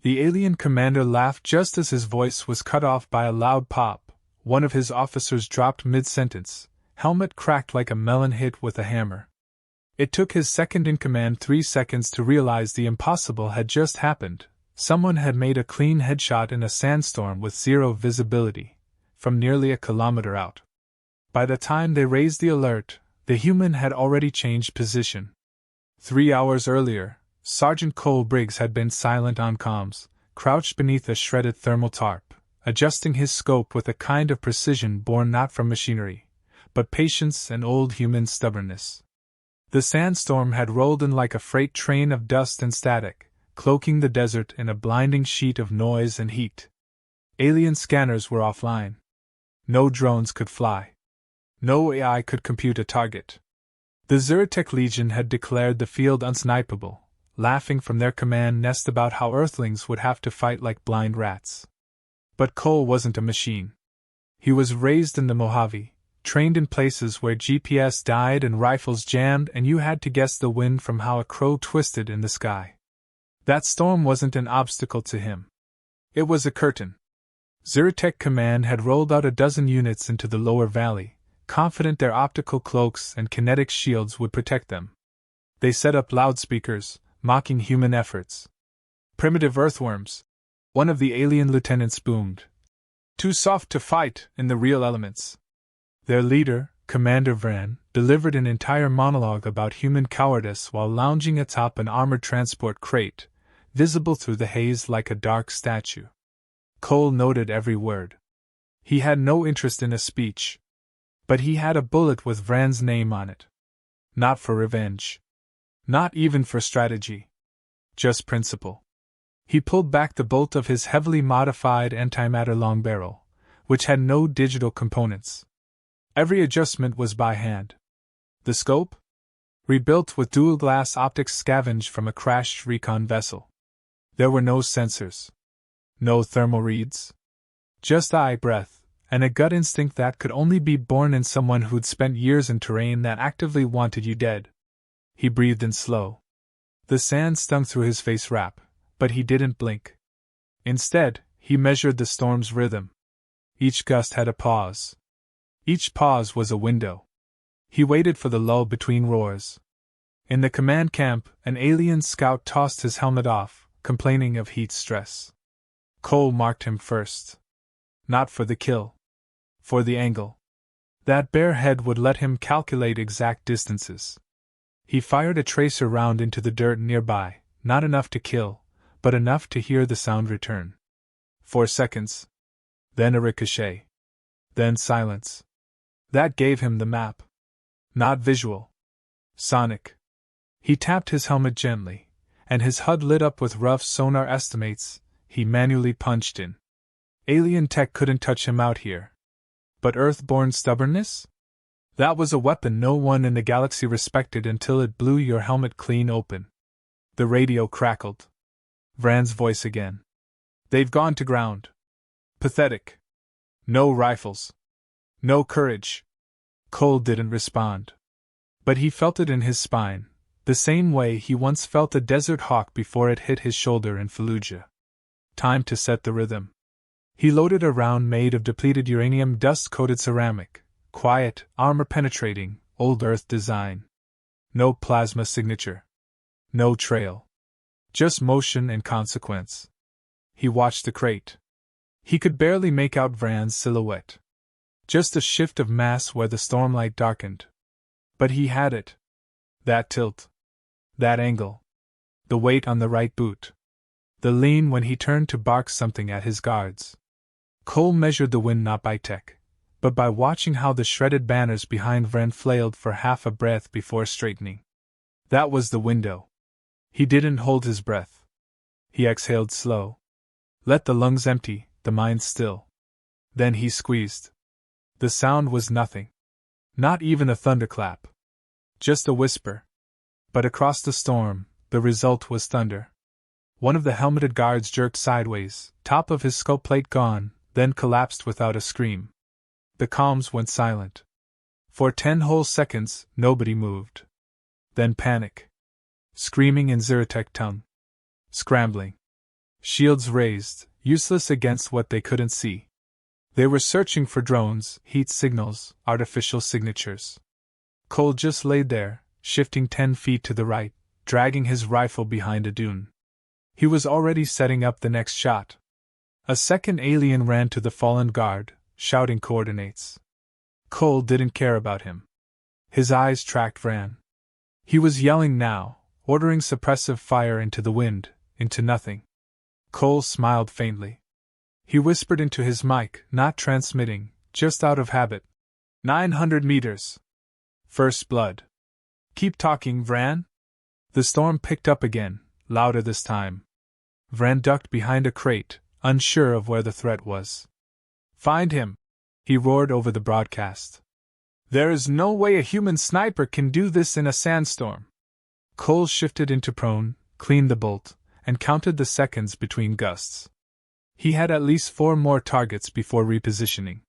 The alien commander laughed just as his voice was cut off by a loud pop. One of his officers dropped mid-sentence, helmet cracked like a melon hit with a hammer. It took his second-in-command 3 seconds to realize the impossible had just happened. Someone had made a clean headshot in a sandstorm with zero visibility, from nearly a kilometer out. By the time they raised the alert, the human had already changed position. 3 hours earlier, Sergeant Cole Briggs had been silent on comms, crouched beneath a shredded thermal tarp, adjusting his scope with a kind of precision born not from machinery, but patience and old human stubbornness. The sandstorm had rolled in like a freight train of dust and static, cloaking the desert in a blinding sheet of noise and heat. Alien scanners were offline. No drones could fly. No AI could compute a target. The Zyrtec Legion had declared the field unsnipable, laughing from their command nest about how Earthlings would have to fight like blind rats. But Cole wasn't a machine. He was raised in the Mojave, trained in places where GPS died and rifles jammed and you had to guess the wind from how a crow twisted in the sky. That storm wasn't an obstacle to him. It was a curtain. Zyrtec Command had rolled out a dozen units into the lower valley, confident their optical cloaks and kinetic shields would protect them. They set up loudspeakers, mocking human efforts. "Primitive earthworms," one of the alien lieutenants boomed. "Too soft to fight in the real elements." Their leader, Commander Vran, delivered an entire monologue about human cowardice while lounging atop an armored transport crate, visible through the haze like a dark statue. Cole noted every word. He had no interest in a speech. But he had a bullet with Vran's name on it. Not for revenge. Not even for strategy. Just principle. He pulled back the bolt of his heavily modified antimatter long barrel, which had no digital components. Every adjustment was by hand. The scope? Rebuilt with dual-glass optics scavenged from a crashed recon vessel. There were no sensors. No thermal reads. Just eye breath, and a gut instinct that could only be born in someone who'd spent years in terrain that actively wanted you dead. He breathed in slow. The sand stung through his face wrap, but he didn't blink. Instead, he measured the storm's rhythm. Each gust had a pause. Each pause was a window. He waited for the lull between roars. In the command camp, an alien scout tossed his helmet off, complaining of heat stress. Cole marked him first. Not for the kill. For the angle. That bare head would let him calculate exact distances. He fired a tracer round into the dirt nearby, not enough to kill, but enough to hear the sound return. 4 seconds. Then a ricochet. Then silence. That gave him the map. Not visual. Sonic. He tapped his helmet gently, and his HUD lit up with rough sonar estimates. He manually punched in. Alien tech couldn't touch him out here. But Earth-born stubbornness? That was a weapon no one in the galaxy respected until it blew your helmet clean open. The radio crackled. Vran's voice again. "They've gone to ground. Pathetic. No rifles. No courage." Cole didn't respond. But he felt it in his spine, the same way he once felt a desert hawk before it hit his shoulder in Fallujah. Time to set the rhythm. He loaded a round made of depleted uranium dust-coated ceramic, quiet, armor-penetrating, old Earth design. No plasma signature. No trail. Just motion and consequence. He watched the crate. He could barely make out Vran's silhouette. Just a shift of mass where the stormlight darkened. But he had it. That tilt. That angle. The weight on the right boot. The lean when he turned to bark something at his guards. Cole measured the wind not by tech, but by watching how the shredded banners behind Vran flailed for half a breath before straightening. That was the window. He didn't hold his breath. He exhaled slow. Let the lungs empty, the mind still. Then he squeezed. The sound was nothing. Not even a thunderclap. Just a whisper. But across the storm, the result was thunder. One of the helmeted guards jerked sideways, top of his skull plate gone, then collapsed without a scream. The comms went silent. For 10 whole seconds, nobody moved. Then panic. Screaming in Zyrtec tongue. Scrambling. shields raised, useless against what they couldn't see. They were searching for drones, heat signals, artificial signatures. Cole just laid there, shifting 10 feet to the right, dragging his rifle behind a dune. He was already setting up the next shot. A second alien ran to the fallen guard, shouting coordinates. Cole didn't care about him. His eyes tracked Vran. He was yelling now, ordering suppressive fire into the wind, into nothing. Cole smiled faintly. He whispered into his mic, not transmitting, just out of habit. 900 meters. First blood. Keep talking, Vran. The storm picked up again, louder this time. Vran ducked behind a crate, unsure of where the threat was. Find him, he roared over the broadcast. There is no way a human sniper can do this in a sandstorm. Cole shifted into prone, cleaned the bolt, and counted the seconds between gusts. He had at least 4 more targets before repositioning.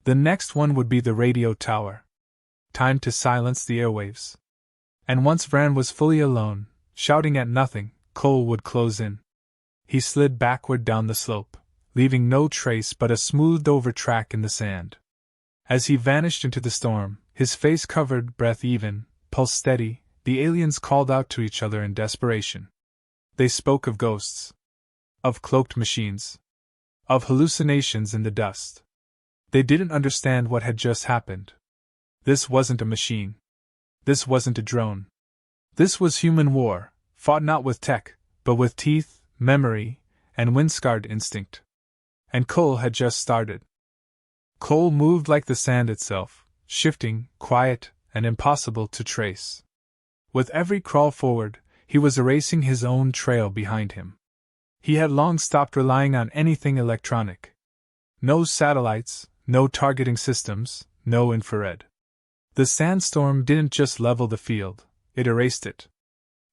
The next one would be the radio tower. Time to silence the airwaves. And once Vran was fully alone, shouting at nothing, Cole would close in. He slid backward down the slope, leaving no trace but a smoothed-over track in the sand. As he vanished into the storm, his face covered, breath even, pulse steady, the aliens called out to each other in desperation. They spoke of ghosts, of cloaked machines, of hallucinations in the dust. They didn't understand what had just happened. This wasn't a machine. This wasn't a drone. This was human war, fought not with tech, but with teeth, memory, and wind-scarred instinct. And Cole had just started. Cole moved like the sand itself, shifting, quiet, and impossible to trace. With every crawl forward, he was erasing his own trail behind him. He had long stopped relying on anything electronic. No satellites, no targeting systems, no infrared. The sandstorm didn't just level the field, it erased it.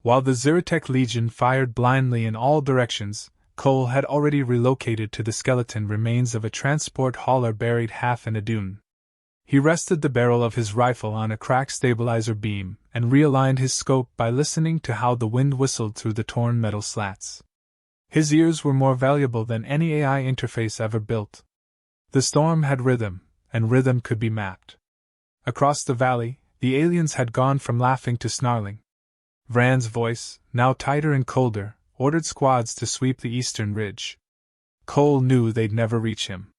While the Zyrtec Legion fired blindly in all directions, Cole had already relocated to the skeleton remains of a transport hauler buried half in a dune. He rested the barrel of his rifle on a cracked stabilizer beam and realigned his scope by listening to how the wind whistled through the torn metal slats. His ears were more valuable than any AI interface ever built. The storm had rhythm, and rhythm could be mapped. Across the valley, the aliens had gone from laughing to snarling. Vran's voice, now tighter and colder, ordered squads to sweep the eastern ridge. Cole knew they'd never reach him.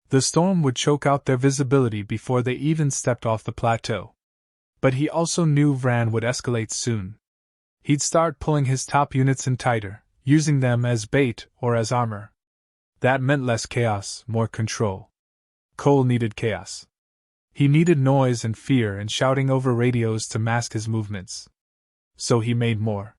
The storm would choke out their visibility before they even stepped off the plateau. But he also knew Vran would escalate soon. He'd start pulling his top units in tighter, using them as bait or as armor. That meant less chaos, more control. Cole needed chaos. He needed noise and fear and shouting over radios to mask his movements. So he made more.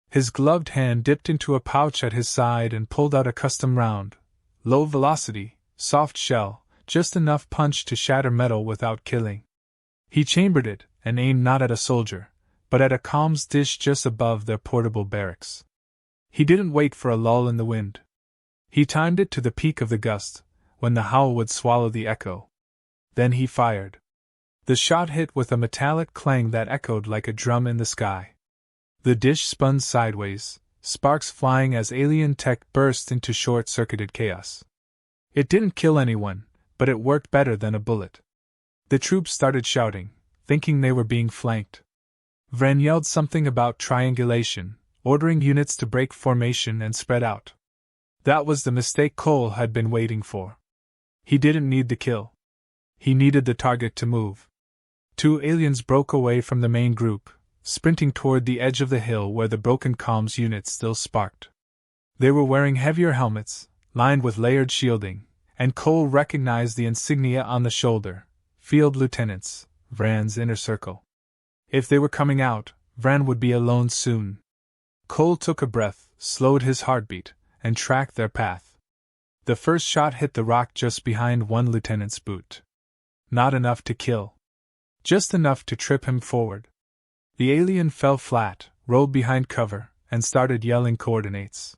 His gloved hand dipped into a pouch at his side and pulled out a custom round. Low velocity, soft shell, just enough punch to shatter metal without killing. He chambered it, and aimed not at a soldier, but at a comms dish just above their portable barracks. He didn't wait for a lull in the wind. He timed it to the peak of the gust, when the howl would swallow the echo. Then he fired. The shot hit with a metallic clang that echoed like a drum in the sky. The dish spun sideways, sparks flying as alien tech burst into short-circuited chaos. It didn't kill anyone, but it worked better than a bullet. The troops started shouting, thinking they were being flanked. Vran yelled something about triangulation, ordering units to break formation and spread out. That was the mistake Cole had been waiting for. He didn't need the kill. He needed the target to move. 2 aliens broke away from the main group, sprinting toward the edge of the hill where the broken comms unit still sparked. They were wearing heavier helmets, lined with layered shielding, and Cole recognized the insignia on the shoulder, Field Lieutenants, Vran's inner circle. If they were coming out, Vran would be alone soon. Cole took a breath, slowed his heartbeat, and tracked their path. The first shot hit the rock just behind one lieutenant's boot. Not enough to kill. Just enough to trip him forward. The alien fell flat, rolled behind cover, and started yelling coordinates.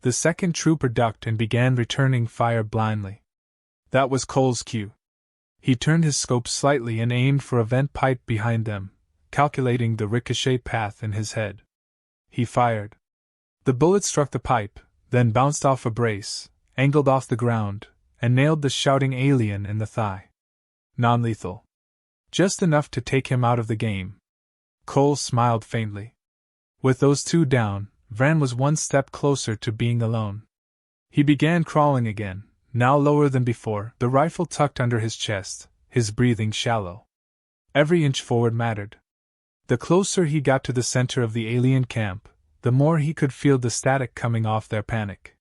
The second trooper ducked and began returning fire blindly. That was Cole's cue. He turned his scope slightly and aimed for a vent pipe behind them, calculating the ricochet path in his head. He fired. The bullet struck the pipe, then bounced off a brace, angled off the ground, and nailed the shouting alien in the thigh. Non-lethal. Just enough to take him out of the game. Cole smiled faintly. With those two down, Vran was one step closer to being alone. He began crawling again, now lower than before, the rifle tucked under his chest, his breathing shallow. Every inch forward mattered. The closer he got to the center of the alien camp, the more he could feel the static coming off their panic.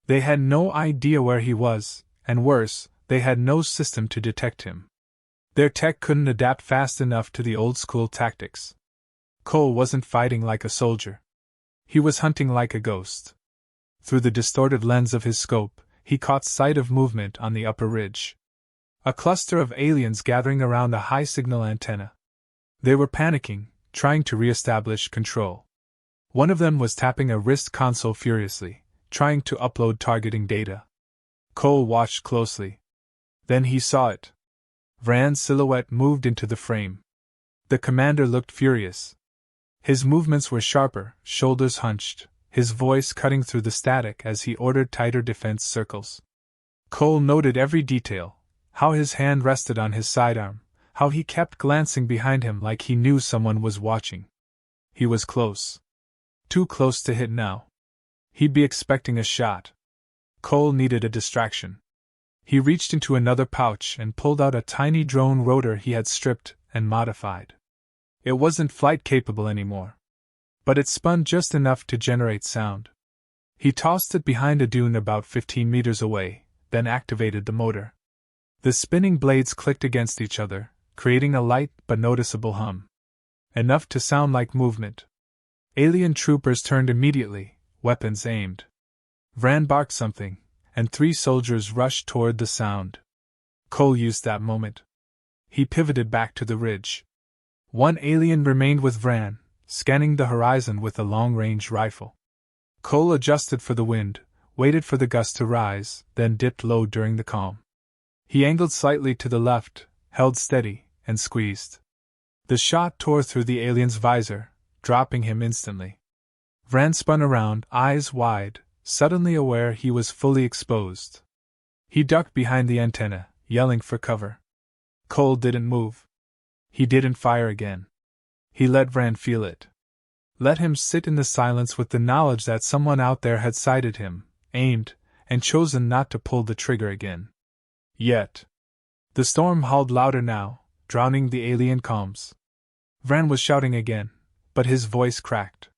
They had no idea where he was, and worse, they had no system to detect him. Their tech couldn't adapt fast enough to the old-school tactics. Cole wasn't fighting like a soldier. He was hunting like a ghost. Through the distorted lens of his scope, he caught sight of movement on the upper ridge. A cluster of aliens gathering around a high-signal antenna. They were panicking, trying to re-establish control. One of them was tapping a wrist console furiously, trying to upload targeting data. Cole watched closely. Then he saw it. Vran's silhouette moved into the frame. The commander looked furious. His movements were sharper, shoulders hunched, his voice cutting through the static as he ordered tighter defense circles. Cole noted every detail, how his hand rested on his sidearm, how he kept glancing behind him like he knew someone was watching. He was close. Too close to hit now. He'd be expecting a shot. Cole needed a distraction. He reached into another pouch and pulled out a tiny drone rotor he had stripped and modified. It wasn't flight-capable anymore, but it spun just enough to generate sound. He tossed it behind a dune about 15 meters away, then activated the motor. The spinning blades clicked against each other, creating a light but noticeable hum. Enough to sound like movement. Alien troopers turned immediately, weapons aimed. Vran barked something, and 3 soldiers rushed toward the sound. Cole used that moment. He pivoted back to the ridge. One alien remained with Vran, scanning the horizon with a long-range rifle. Cole adjusted for the wind, waited for the gust to rise, then dipped low during the calm. He angled slightly to the left, held steady, and squeezed. The shot tore through the alien's visor, dropping him instantly. Vran spun around, eyes wide, suddenly aware he was fully exposed. He ducked behind the antenna, yelling for cover. Cole didn't move. He didn't fire again. He let Vran feel it. Let him sit in the silence with the knowledge that someone out there had sighted him, aimed, and chosen not to pull the trigger again. Yet. The storm howled louder now, drowning the alien calms. Vran was shouting again, but his voice cracked.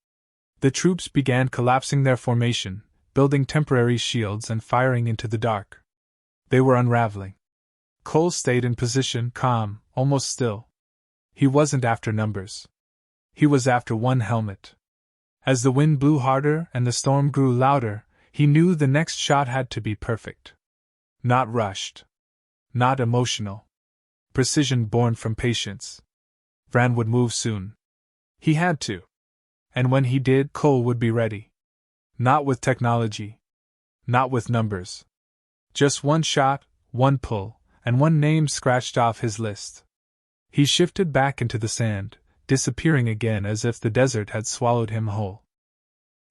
The troops began collapsing their formation, building temporary shields and firing into the dark. They were unraveling. Cole stayed in position, calm, almost still. He wasn't after numbers. He was after one helmet. As the wind blew harder and the storm grew louder, he knew the next shot had to be perfect. Not rushed. Not emotional. Precision born from patience. Vran would move soon. He had to. And when he did, Cole would be ready. Not with technology. Not with numbers. Just one shot, one pull, and one name scratched off his list. He shifted back into the sand, disappearing again as if the desert had swallowed him whole.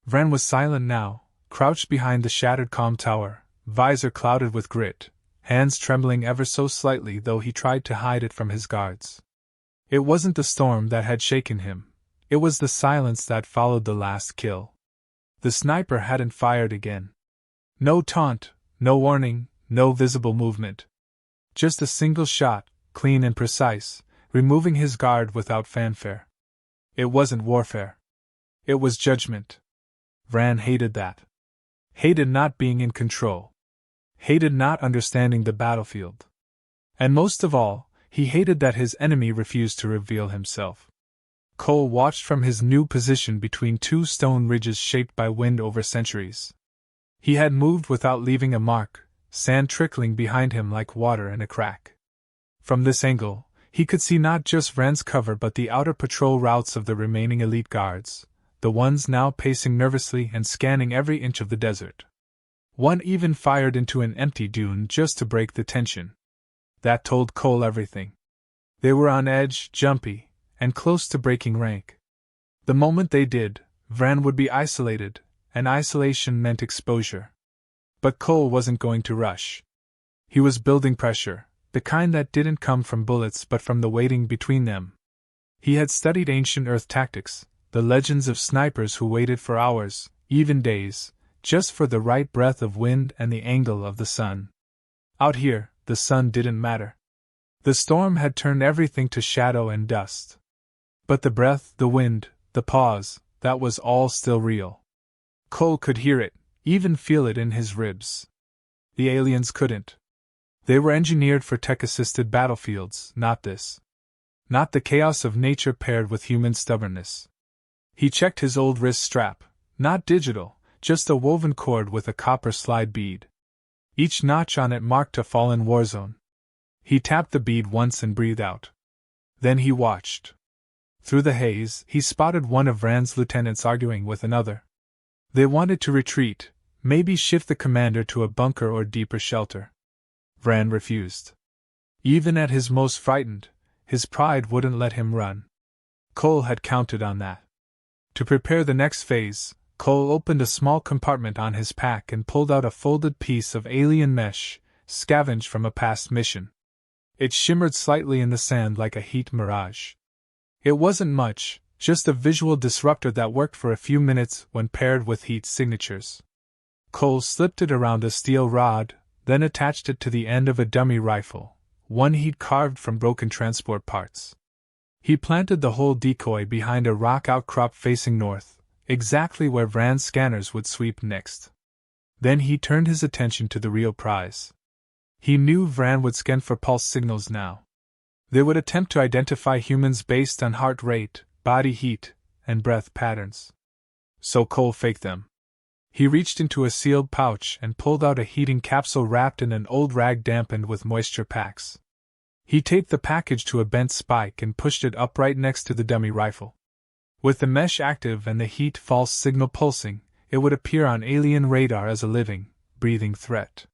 Vran was silent now, crouched behind the shattered comm tower, visor clouded with grit, hands trembling ever so slightly though he tried to hide it from his guards. It wasn't the storm that had shaken him, it was the silence that followed the last kill. The sniper hadn't fired again. No taunt, no warning, no visible movement. Just a single shot, clean and precise, removing his guard without fanfare. It wasn't warfare. It was judgment. Vran hated that. Hated not being in control. Hated not understanding the battlefield. And most of all, he hated that his enemy refused to reveal himself. Cole watched from his new position between 2 stone ridges shaped by wind over centuries. He had moved without leaving a mark, sand trickling behind him like water in a crack. From this angle, he could see not just Vran's cover but the outer patrol routes of the remaining elite guards, the ones now pacing nervously and scanning every inch of the desert. One even fired into an empty dune just to break the tension. That told Cole everything. They were on edge, jumpy, and close to breaking rank. The moment they did, Vran would be isolated, and isolation meant exposure. But Cole wasn't going to rush. He was building pressure, the kind that didn't come from bullets but from the waiting between them. He had studied ancient Earth tactics, the legends of snipers who waited for hours, even days, just for the right breath of wind and the angle of the sun. Out here, the sun didn't matter. The storm had turned everything to shadow and dust. But the breath, the wind, the pause, that was all still real. Cole could hear it, even feel it in his ribs. The aliens couldn't. They were engineered for tech-assisted battlefields, not this. Not the chaos of nature paired with human stubbornness. He checked his old wrist strap, not digital, just a woven cord with a copper slide bead. Each notch on it marked a fallen war zone. He tapped the bead once and breathed out. Then he watched. Through the haze, he spotted one of Rand's lieutenants arguing with another. They wanted to retreat, maybe shift the commander to a bunker or deeper shelter. Rand refused. Even at his most frightened, his pride wouldn't let him run. Cole had counted on that. To prepare the next phase, Cole opened a small compartment on his pack and pulled out a folded piece of alien mesh, scavenged from a past mission. It shimmered slightly in the sand like a heat mirage. It wasn't much, just a visual disruptor that worked for a few minutes when paired with heat signatures. Cole slipped it around a steel rod, then attached it to the end of a dummy rifle, one he'd carved from broken transport parts. He planted the whole decoy behind a rock outcrop facing north, exactly where Rand's scanners would sweep next. Then he turned his attention to the real prize. He knew Vraan would scan for pulse signals now. They would attempt to identify humans based on heart rate, body heat, and breath patterns. So Cole faked them. He reached into a sealed pouch and pulled out a heating capsule wrapped in an old rag dampened with moisture packs. He taped the package to a bent spike and pushed it up right next to the dummy rifle. With the mesh active and the heat false signal pulsing, it would appear on alien radar as a living, breathing threat.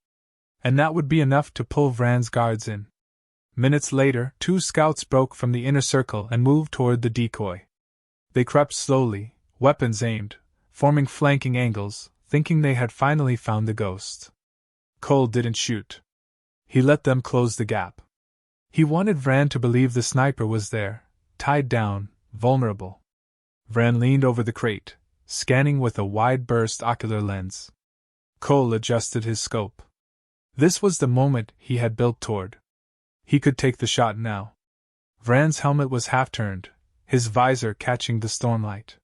And that would be enough to pull Vrand's guards in. Minutes later, 2 scouts broke from the inner circle and moved toward the decoy. They crept slowly, weapons aimed, forming flanking angles, thinking they had finally found the ghost. Cole didn't shoot. He let them close the gap. He wanted Vraan to believe the sniper was there, tied down, vulnerable. Vraan leaned over the crate, scanning with a wide-burst ocular lens. Cole adjusted his scope. This was the moment he had built toward. He could take the shot now. Vraan's helmet was half-turned, his visor catching the stormlight.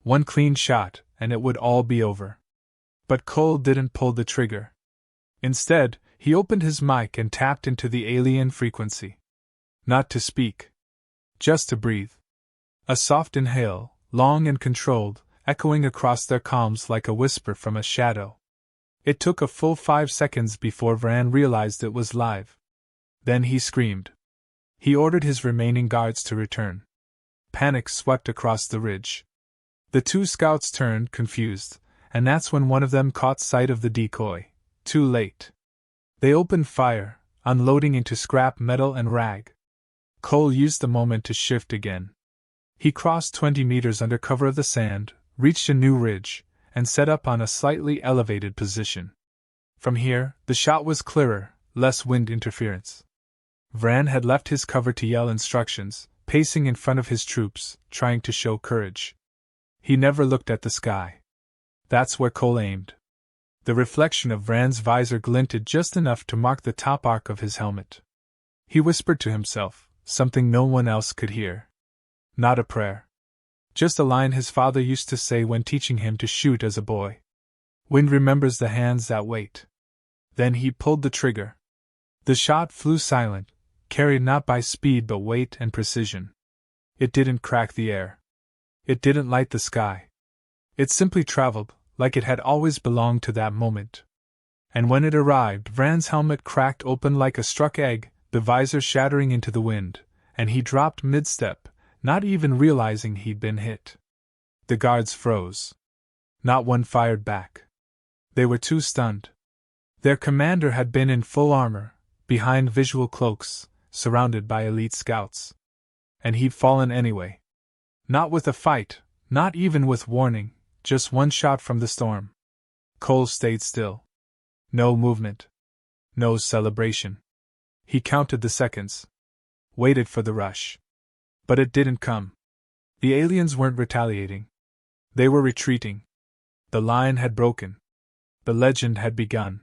One clean shot, and it would all be over. But Cole didn't pull the trigger. Instead, he opened his mic and tapped into the alien frequency. Not to speak. Just to breathe. A soft inhale, long and controlled, echoing across their comms like a whisper from a shadow. It took a full 5 seconds before Vraan realized it was live. Then he screamed. He ordered his remaining guards to return. Panic swept across the ridge. The 2 scouts turned, confused, and that's when one of them caught sight of the decoy. Too late. They opened fire, unloading into scrap metal and rag. Cole used the moment to shift again. He crossed 20 meters under cover of the sand, reached a new ridge, and set up on a slightly elevated position. From here, the shot was clearer, less wind interference. Vraan had left his cover to yell instructions, pacing in front of his troops, trying to show courage. He never looked at the sky. That's where Cole aimed. The reflection of Vraan's visor glinted just enough to mark the top arc of his helmet. He whispered to himself, something no one else could hear. Not a prayer. Just a line his father used to say when teaching him to shoot as a boy. Wind remembers the hands that wait. Then he pulled the trigger. The shot flew silent, carried not by speed but weight and precision. It didn't crack the air. It didn't light the sky. It simply traveled, like it had always belonged to that moment. And when it arrived, Vraan's helmet cracked open like a struck egg, the visor shattering into the wind, and he dropped mid-step, not even realizing he'd been hit. The guards froze. Not one fired back. They were too stunned. Their commander had been in full armor, behind visual cloaks, surrounded by elite scouts. And he'd fallen anyway. Not with a fight, not even with warning, just one shot from the storm. Cole stayed still. No movement. No celebration. He counted the seconds. Waited for the rush. But it didn't come. The aliens weren't retaliating. They were retreating. The line had broken. The legend had begun.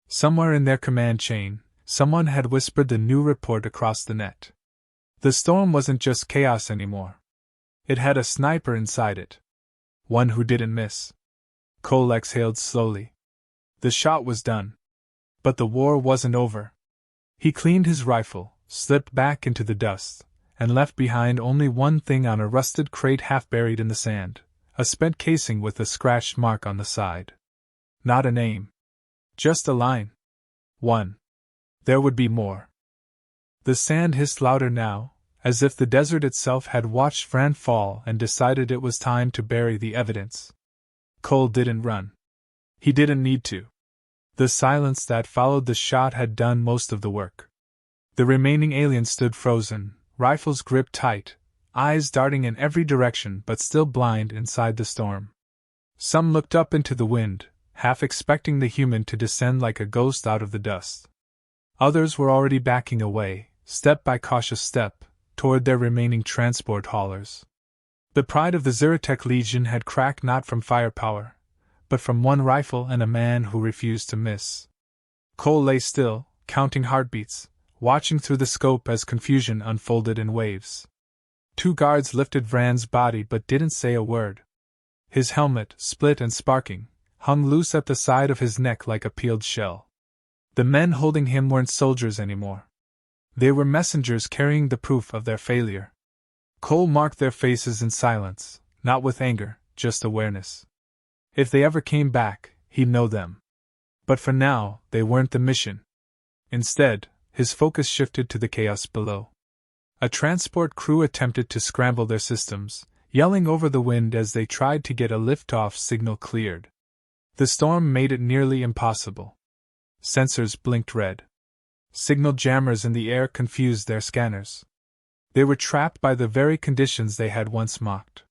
Somewhere in their command chain, someone had whispered the new report across the net. The storm wasn't just chaos anymore. It had a sniper inside it. One who didn't miss. Cole exhaled slowly. The shot was done. But the war wasn't over. He cleaned his rifle, slipped back into the dust, and left behind only one thing on a rusted crate half buried in the sand, a spent casing with a scratched mark on the side. Not a name. Just a line. 1. There would be more. The sand hissed louder now, as if the desert itself had watched Fran fall and decided it was time to bury the evidence. Cole didn't run. He didn't need to. The silence that followed the shot had done most of the work. The remaining aliens stood frozen, rifles gripped tight, eyes darting in every direction but still blind inside the storm. Some looked up into the wind, half expecting the human to descend like a ghost out of the dust. Others were already backing away, step by cautious step, toward their remaining transport haulers. The pride of the Zyrtec Legion had cracked not from firepower, but from one rifle and a man who refused to miss. Cole lay still, counting heartbeats, watching through the scope as confusion unfolded in waves. 2 guards lifted Vran's body but didn't say a word. His helmet, split and sparking, hung loose at the side of his neck like a peeled shell. The men holding him weren't soldiers anymore. They were messengers carrying the proof of their failure. Cole marked their faces in silence, not with anger, just awareness. If they ever came back, he'd know them. But for now, they weren't the mission. Instead, his focus shifted to the chaos below. A transport crew attempted to scramble their systems, yelling over the wind as they tried to get a liftoff signal cleared. The storm made it nearly impossible. Sensors blinked red. Signal jammers in the air confused their scanners. They were trapped by the very conditions they had once mocked.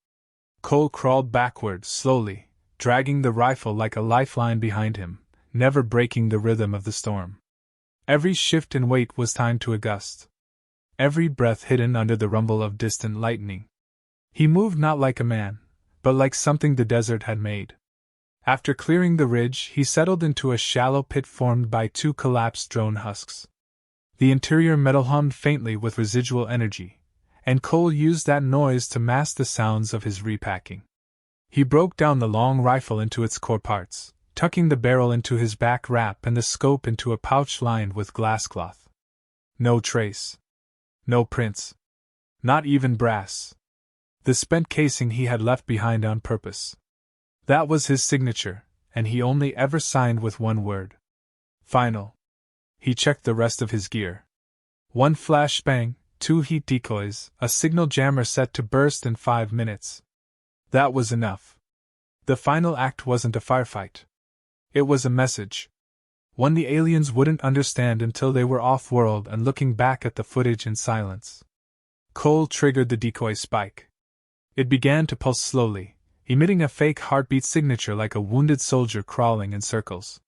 Cole crawled backward, slowly, dragging the rifle like a lifeline behind him, never breaking the rhythm of the storm. Every shift in weight was timed to a gust. Every breath hidden under the rumble of distant lightning. He moved not like a man, but like something the desert had made. After clearing the ridge, he settled into a shallow pit formed by 2 collapsed drone husks. The interior metal hummed faintly with residual energy, and Cole used that noise to mask the sounds of his repacking. He broke down the long rifle into its core parts, tucking the barrel into his back wrap and the scope into a pouch lined with glasscloth. No trace. No prints. Not even brass. The spent casing he had left behind on purpose. That was his signature, and he only ever signed with one word. Final. He checked the rest of his gear. 1 flashbang, 2 heat decoys, a signal jammer set to burst in 5 minutes. That was enough. The final act wasn't a firefight. It was a message. One the aliens wouldn't understand until they were off-world and looking back at the footage in silence. Cole triggered the decoy spike. It began to pulse slowly, emitting a fake heartbeat signature like a wounded soldier crawling in circles.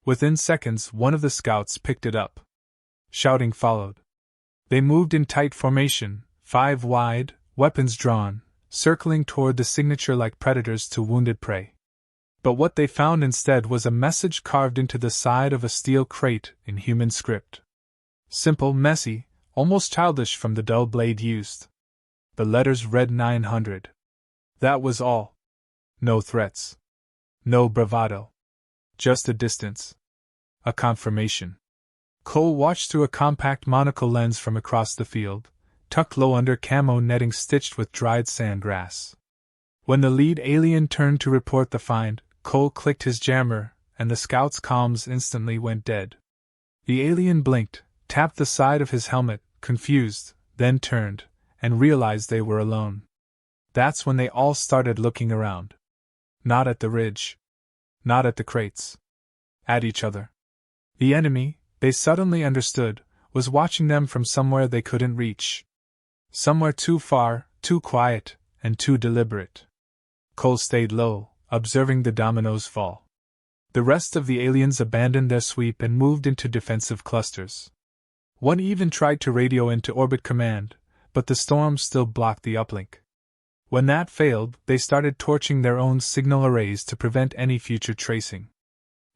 Within seconds, one of the scouts picked it up. Shouting followed. They moved in tight formation, 5 wide, weapons drawn, circling toward the signature like predators to wounded prey. But what they found instead was a message carved into the side of a steel crate in human script. Simple, messy, almost childish from the dull blade used. The letters read 900. That was all. No threats. No bravado. Just a distance. A confirmation. Cole watched through a compact monocle lens from across the field, tucked low under camo netting stitched with dried sandgrass. When the lead alien turned to report the find, Cole clicked his jammer, and the scout's comms instantly went dead. The alien blinked, tapped the side of his helmet, confused, then turned, and realized they were alone. That's when they all started looking around. Not at the ridge. Not at the crates. At each other. The enemy, they suddenly understood, was watching them from somewhere they couldn't reach. Somewhere too far, too quiet, and too deliberate. Cole stayed low, observing the dominoes fall. The rest of the aliens abandoned their sweep and moved into defensive clusters. One even tried to radio into Orbit Command, but the storm still blocked the uplink. When that failed, they started torching their own signal arrays to prevent any future tracing.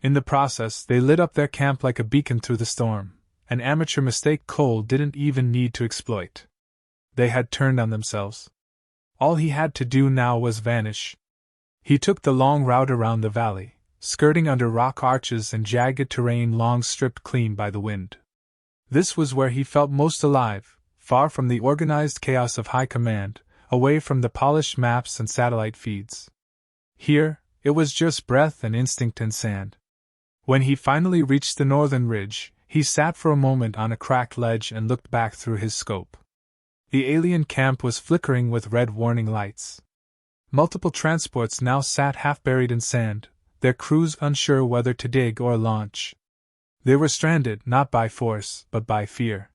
In the process, they lit up their camp like a beacon through the storm, an amateur mistake Cole didn't even need to exploit. They had turned on themselves. All he had to do now was vanish. He took the long route around the valley, skirting under rock arches and jagged terrain long stripped clean by the wind. This was where he felt most alive, far from the organized chaos of high command, away from the polished maps and satellite feeds. Here, it was just breath and instinct and sand. When he finally reached the northern ridge, he sat for a moment on a cracked ledge and looked back through his scope. The alien camp was flickering with red warning lights. Multiple transports now sat half-buried in sand, their crews unsure whether to dig or launch. They were stranded not by force, but by fear.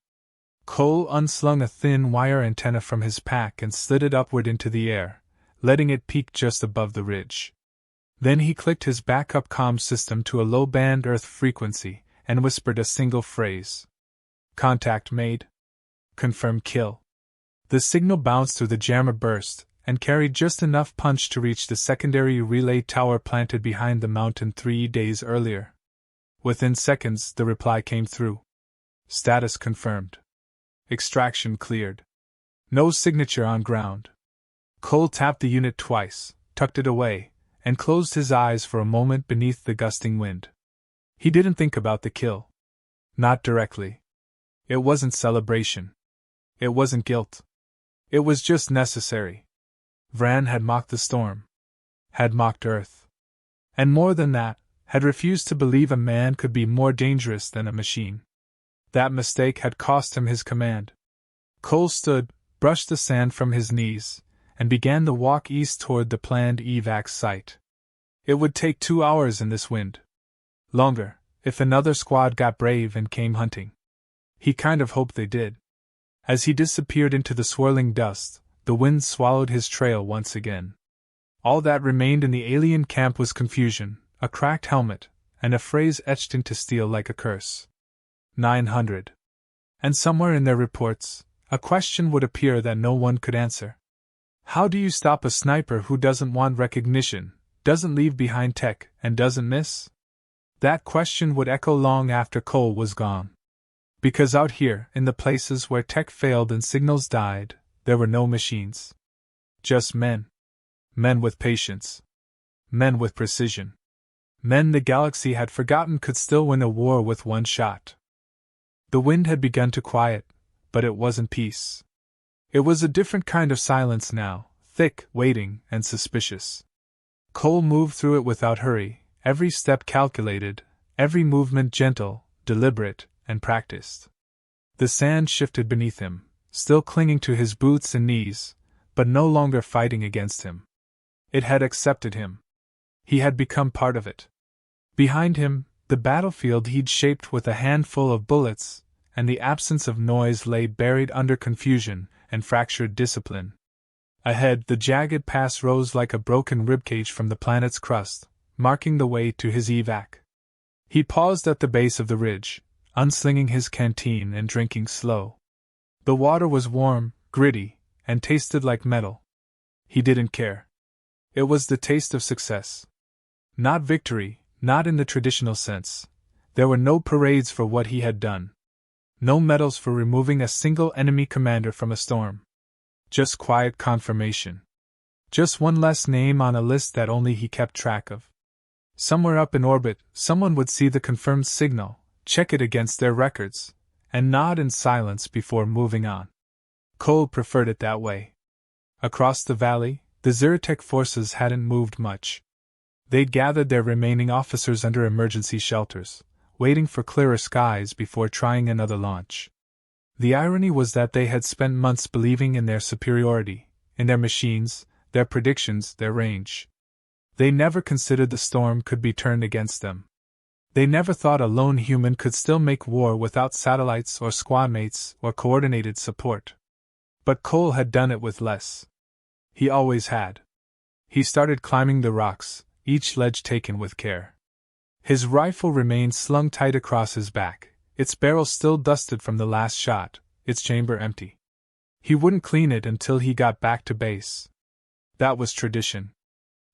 Cole unslung a thin wire antenna from his pack and slid it upward into the air, letting it peak just above the ridge. Then he clicked his backup comm system to a low-band Earth frequency and whispered a single phrase. "Contact made. Confirm kill." The signal bounced through the jammer burst and carried just enough punch to reach the secondary relay tower planted behind the mountain 3 days earlier. Within seconds, the reply came through. Status confirmed. Extraction cleared. No signature on ground. Cole tapped the unit twice, tucked it away, and closed his eyes for a moment beneath the gusting wind. He didn't think about the kill. Not directly. It wasn't celebration. It wasn't guilt. It was just necessary. Vran had mocked the storm. Had mocked Earth. And more than that, had refused to believe a man could be more dangerous than a machine. That mistake had cost him his command. Cole stood, brushed the sand from his knees, and began the walk east toward the planned evac site. It would take 2 hours in this wind. Longer, if another squad got brave and came hunting. He kind of hoped they did. As he disappeared into the swirling dust, the wind swallowed his trail once again. All that remained in the alien camp was confusion, a cracked helmet, and a phrase etched into steel like a curse. 900. And somewhere in their reports, a question would appear that no one could answer. How do you stop a sniper who doesn't want recognition, doesn't leave behind tech, and doesn't miss? That question would echo long after Cole was gone. Because out here, in the places where tech failed and signals died, there were no machines. Just men. Men with patience. Men with precision. Men the galaxy had forgotten could still win a war with one shot. The wind had begun to quiet, but it wasn't peace. It was a different kind of silence now, thick, waiting, and suspicious. Cole moved through it without hurry, every step calculated, every movement gentle, deliberate, and practiced. The sand shifted beneath him, still clinging to his boots and knees, but no longer fighting against him. It had accepted him. He had become part of it. Behind him, the battlefield he'd shaped with a handful of bullets, and the absence of noise lay buried under confusion and fractured discipline. Ahead, the jagged pass rose like a broken ribcage from the planet's crust, marking the way to his evac. He paused at the base of the ridge, unslinging his canteen and drinking slow. The water was warm, gritty, and tasted like metal. He didn't care. It was the taste of success. Not victory, not in the traditional sense. There were no parades for what he had done. No medals for removing a single enemy commander from a storm. Just quiet confirmation. Just one less name on a list that only he kept track of. Somewhere up in orbit, someone would see the confirmed signal, check it against their records, and nod in silence before moving on. Cole preferred it that way. Across the valley, the Zyrtec forces hadn't moved much. They'd gathered their remaining officers under emergency shelters, waiting for clearer skies before trying another launch. The irony was that they had spent months believing in their superiority, in their machines, their predictions, their range. They never considered the storm could be turned against them. They never thought a lone human could still make war without satellites or squadmates or coordinated support. But Cole had done it with less. He always had. He started climbing the rocks, each ledge taken with care. His rifle remained slung tight across his back, its barrel still dusted from the last shot, its chamber empty. He wouldn't clean it until he got back to base. That was tradition.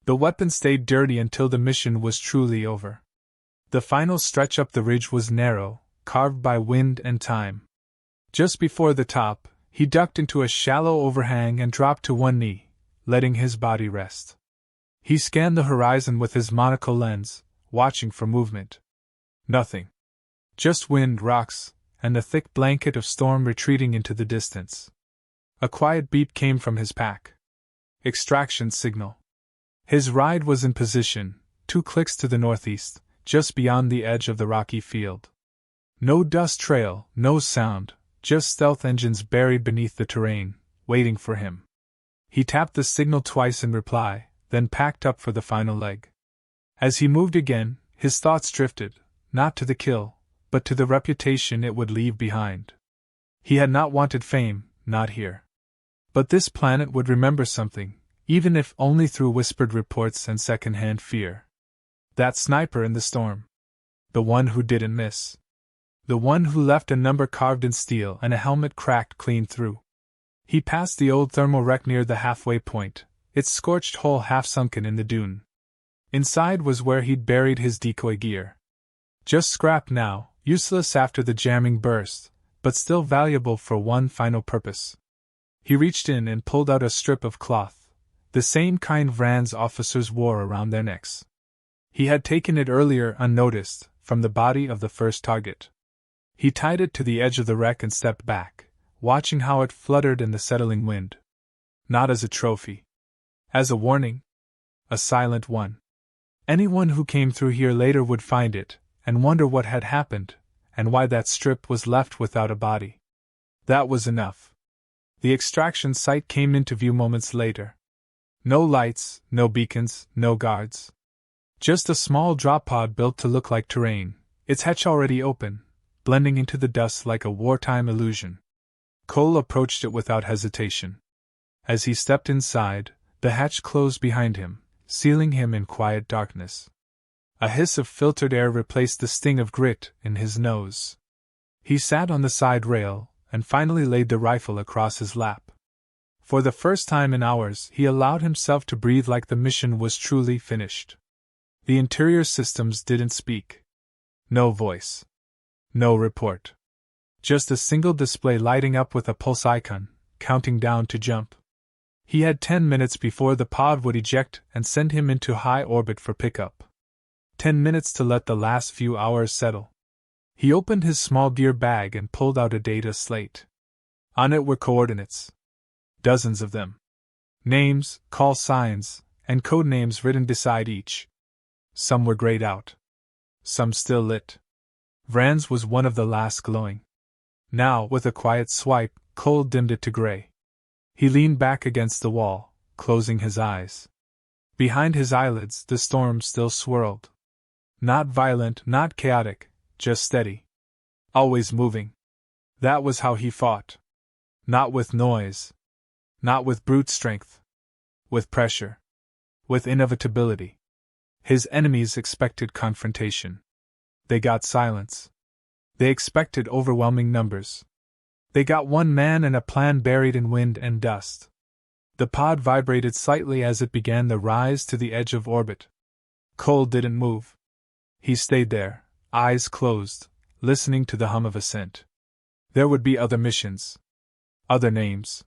The weapon stayed dirty until the mission was truly over. The final stretch up the ridge was narrow, carved by wind and time. Just before the top, he ducked into a shallow overhang and dropped to one knee, letting his body rest. He scanned the horizon with his monocle lens, watching for movement. Nothing. Just wind, rocks, and a thick blanket of storm retreating into the distance. A quiet beep came from his pack. Extraction signal. His ride was in position, 2 clicks to the northeast, just beyond the edge of the rocky field. No dust trail, no sound, just stealth engines buried beneath the terrain, waiting for him. He tapped the signal twice in reply, then packed up for the final leg. As he moved again, his thoughts drifted, not to the kill, but to the reputation it would leave behind. He had not wanted fame, not here. But this planet would remember something, even if only through whispered reports and second-hand fear. That sniper in the storm. The one who didn't miss. The one who left a number carved in steel and a helmet cracked clean through. He passed the old thermal wreck near the halfway point, its scorched hull half sunken in the dune. Inside was where he'd buried his decoy gear. Just scrap now, useless after the jamming burst, but still valuable for one final purpose. He reached in and pulled out a strip of cloth, the same kind Vrans officers wore around their necks. He had taken it earlier unnoticed, from the body of the first target. He tied it to the edge of the wreck and stepped back, watching how it fluttered in the settling wind. Not as a trophy. As a warning. A silent one. Anyone who came through here later would find it, and wonder what had happened, and why that strip was left without a body. That was enough. The extraction site came into view moments later. No lights, no beacons, no guards. Just a small drop pod built to look like terrain, its hatch already open, blending into the dust like a wartime illusion. Cole approached it without hesitation. As he stepped inside, the hatch closed behind him, sealing him in quiet darkness. A hiss of filtered air replaced the sting of grit in his nose. He sat on the side rail, and finally laid the rifle across his lap. For the first time in hours, he allowed himself to breathe like the mission was truly finished. The interior systems didn't speak. No voice. No report. Just a single display lighting up with a pulse icon, counting down to jump. He had 10 minutes before the pod would eject and send him into high orbit for pickup. 10 minutes to let the last few hours settle. He opened his small gear bag and pulled out a data slate. On it were coordinates. Dozens of them. Names, call signs, and code names written beside each. Some were grayed out. Some still lit. Vrans was one of the last glowing. Now, with a quiet swipe, Cole dimmed it to gray. He leaned back against the wall, closing his eyes. Behind his eyelids, the storm still swirled. Not violent, not chaotic, just steady. Always moving. That was how he fought. Not with noise. Not with brute strength. With pressure. With inevitability. His enemies expected confrontation. They got silence. They expected overwhelming numbers. They got one man and a plan buried in wind and dust. The pod vibrated slightly as it began the rise to the edge of orbit. Cole didn't move. He stayed there, eyes closed, listening to the hum of ascent. There would be other missions. Other names.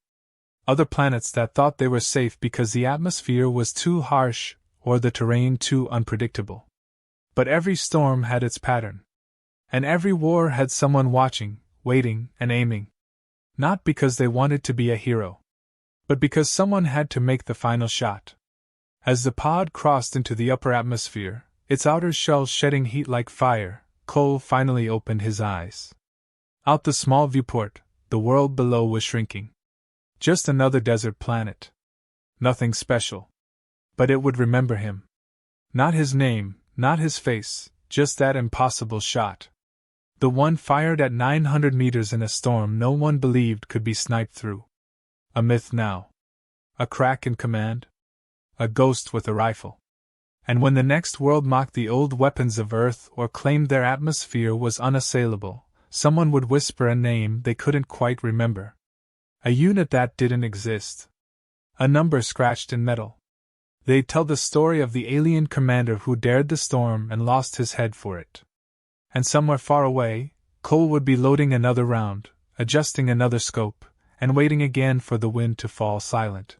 Other planets that thought they were safe because the atmosphere was too harsh or the terrain too unpredictable. But every storm had its pattern. And every war had someone watching, waiting, and aiming. Not because they wanted to be a hero, but because someone had to make the final shot. As the pod crossed into the upper atmosphere, its outer shell shedding heat like fire, Cole finally opened his eyes. Out the small viewport, the world below was shrinking. Just another desert planet. Nothing special. But it would remember him. Not his name, not his face, just that impossible shot. The one fired at 900 meters in a storm no one believed could be sniped through. A myth now. A crack in command. A ghost with a rifle. And when the next world mocked the old weapons of Earth or claimed their atmosphere was unassailable, someone would whisper a name they couldn't quite remember. A unit that didn't exist. A number scratched in metal. They'd tell the story of the alien commander who dared the storm and lost his head for it. And somewhere far away, Cole would be loading another round, adjusting another scope, and waiting again for the wind to fall silent.